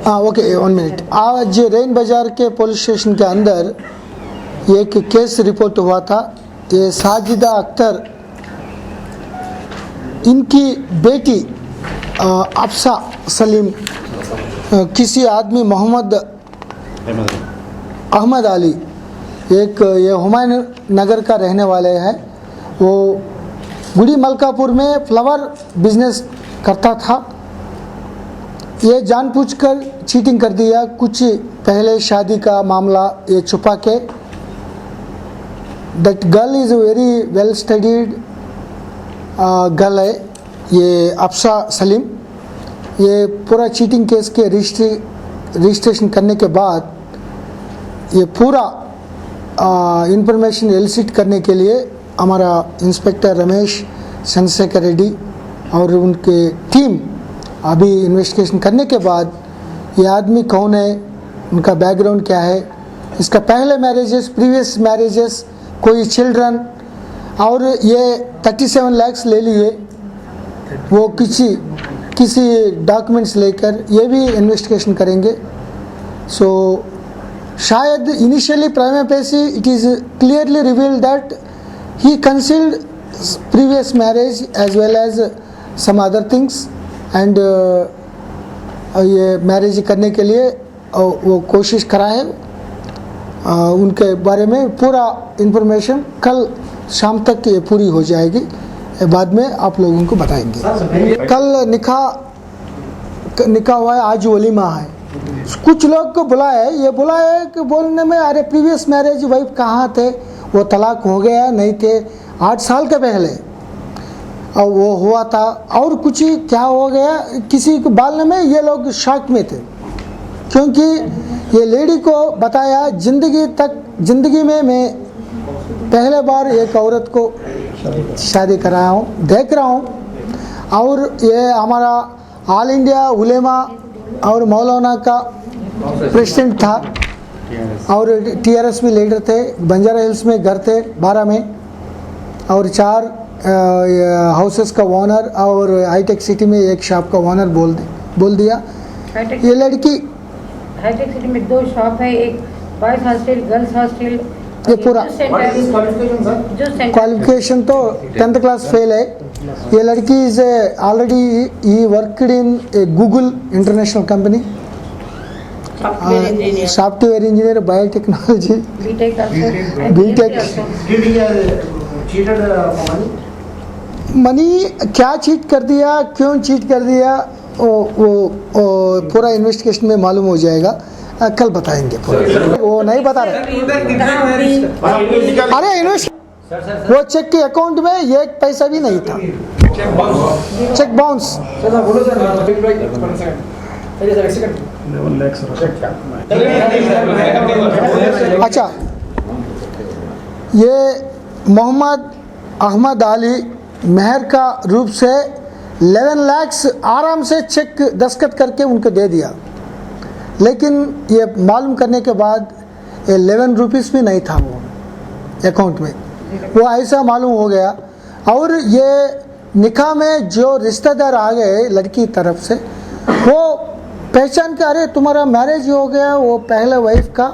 हाँ okay 1 minute. आज rain बाज़ार के पुलिस स्टेशन के अंदर एक केस रिपोर्ट हुआ था। ये साजिदा अख्तर, इनकी बेटी अफसा सलीम किसी आदमी मोहम्मद अहमद अली, एक ये हुमायूं नगर का रहने वाले हैं। वो गुड़ी मलकापुर में फ्लावर बिजनेस करता था। ये जानबूझकर चीटिंग कर दिया। कुछ पहले शादी का मामला ये छुपा के। That girl is very well studied girl है ये अफसा सलीम। ये पूरा चीटिंग केस के रजिस्ट्रेशन करने के बाद ये पूरा इंफॉर्मेशन एलिसिट करने के लिए हमारा इंस्पेक्टर रमेश चंद्रशेखर रेड्डी और उनके टीम अभी इन्वेस्टिगेशन करने के बाद ये आदमी कौन है, उनका बैकग्राउंड क्या है, इसका पहले मैरिजेस, प्रीवियस मैरिजेस, कोई चिल्ड्रन, और ये 37 लाख ले लिए वो किसी डॉक्यूमेंट्स लेकर, ये भी इन्वेस्टिगेशन करेंगे। सो शायद initially prima facie it is clearly revealed that he concealed previous marriage as well as some other things and ये मैरिज करने के लिए वो कोशिश करा है। उनके बारे में पूरा इंफॉर्मेशन कल शाम तक ये पूरी हो जाएगी, बाद में आप लोगों को बताएंगे। कल निकाह हुआ है, आज वलीमा है। कुछ लोग को बुलाया है, ये बुलाया है कि बोलने में अरे प्रीवियस मैरिज वाइफ कहाँ थे, वो तलाक हो गया नहीं थे 8 साल के पहले और वो हुआ था, और कुछ क्या हो गया किसी को बालने में। ये लोग शॉक में थे क्योंकि ये लेडी को बताया जिंदगी में मैं पहले बार एक औरत को शादी कराया हूँ, देख रहा हूँ। और ये हमारा ऑल इंडिया उलेमा और मौलाना का प्रेसिडेंट था और TRS में लीडर थे। बंजारा हिल्स में घर थे 12 में, और 4 हाउसेस का ओनर, और हाईटेक सिटी में एक शॉप का ओनर बोल दिया। ये लड़की हाईटेक सिटी में 2 शॉप है, एक बॉयज हॉस्टल, गर्ल्स हॉस्टल। ये पूरा क्वालिफिकेशन तो 10th क्लास फेल है। ये लड़की इज ऑलरेडी ही worked in Google international company, software engineer, biotechnology, BTech. Money क्या चीट कर दिया, क्यों चीट कर दिया, वो पूरा इन्वेस्टिगेशन में मालूम हो जाएगा। कल बताएंगे। वो नहीं बता रहे। अरे इन्वेस्ट वो चेक के अकाउंट में 1 पैसा भी नहीं था, चेक बाउंस। अच्छा, ये मोहम्मद अहमद अली मेहर का रूप से 11 लाख आराम से चेक दस्तखत करके उनको दे दिया, लेकिन ये मालूम करने के बाद 11 रुपीस भी नहीं था वो अकाउंट में। वो ऐसा मालूम हो गया। और ये निकाह में जो रिश्तेदार आ गए लड़की तरफ से, वो पहचान के अरे तुम्हारा मैरिज हो गया, वो पहले वाइफ का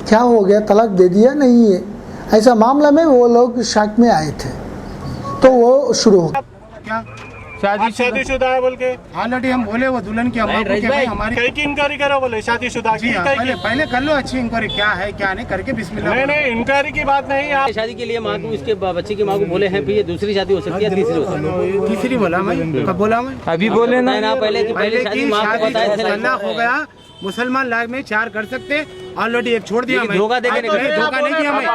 क्या हो गया, तलाक दे दिया नहीं है, ऐसा मामला में वो लोग शक में आए थे। तो वो शुरू हो क्या शादीशुदा है बोल के ऑलरेडी हम बोले वो दुल्हन की अम्मा को कि भाई हमारी कहीं की इंक्वायरी करो, बोले शादीशुदा की। पहले कर लो अच्छी इंक्वायरी, क्या है क्या नहीं करके बिस्मिल्लाह। नहीं इंक्वायरी की बात नहीं। आप शादी के लिए माँ को, इसके बच्चे की माँ को बोले हैं फिर ये दूसरी शादी हो सकती है, तीसरी हो सकती है। तीसरी बोला मैं, कब बोला मैं? अभी बोले ना पहले शादी माँ को बताया था। तलाक हो गया, मुसलमान लाख में 4 कर सकते, ऑलरेडी एक छोड़ दिया। धोखा देके धोखा नहीं दिया मैं।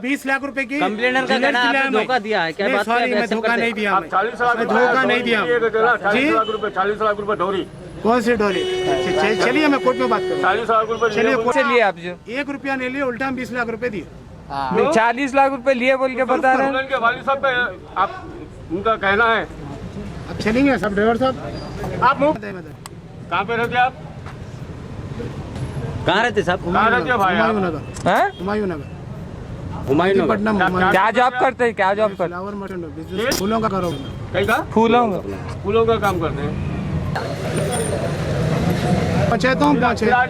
20 लाख रुपए की कंप्लेनर का कहना है धोखा दिया है। क्या बात है? सॉरी मैं धोखा नहीं दिया, 40 लाख धोखा नहीं दिया। 40 लाख रुपए डोरी। कौन सी डोरी? चलिए मैं कोर्ट में बात करूँ। 40 लाख रुपए चलिए कोर्ट से लिए आप जो 1 रुपया नहीं लिए, उल्टा 20 लाख रुपए दिए। 40 लाख रुपए लिए बोल के बता रहे हैं। के वालिद साहब पे आप उनका कहना है। अब चलेंगे सब ड्राइवर साहब, आप कहाँ पे रहते आप? कहाँ रहते साहब? कहाँ रहते हो भाई? हुमायूं नगर। हुमायूं नगर। पटना क्या जॉब करते हैं, क्या जॉब करते फ्लावर मटन बिजनेस फूलों का करो कहीं का हैं? फूलों का। फूलों का काम करते हैं। पंचायतों में पहुंचे